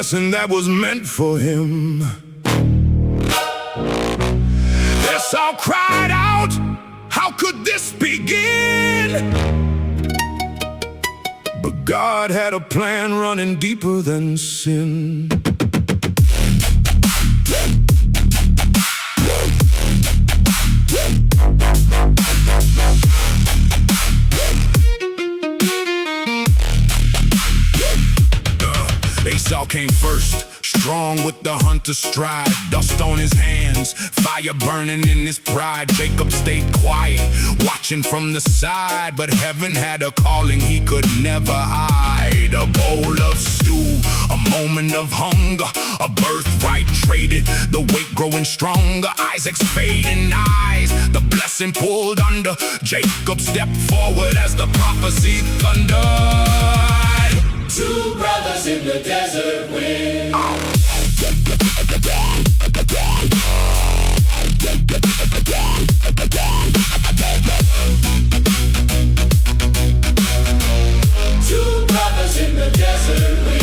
blessing that was meant for him. Esau cried out, how could this begin? But God had a plan running deeper than sin. Esau came first, strong with the hunter's stride. Dust on his hands, fire burning in his pride. Jacob stayed quiet, watching from the side. But heaven had a calling he could never hide. A bowl of stew, a moment of hunger, a birthright traded, the weight growing stronger. Isaac's fading eyes, the blessing pulled under. Jacob stepped forward as the prophecy thundered. Two brothers in the desert wind. Two brothers in the desert wind.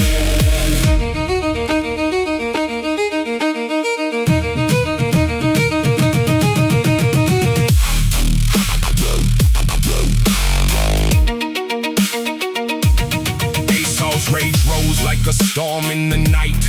Rage rose like a storm in the night,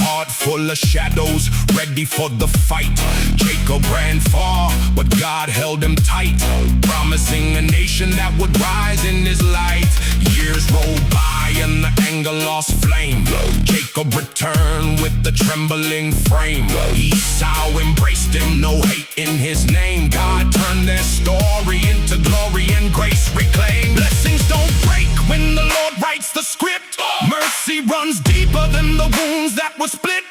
heart full of shadows, ready for the fight. Jacob ran far, but God held him tight, promising a nation that would rise in his light. Years rolled by and the anger lost flame. Jacob returned with the trembling frame. Esau embraced him, no hate in his name. God turned their story into glory and grace reclaimed. Blessings don't break when the Lord writes the script. Mercy runs deeper than the wounds that were split.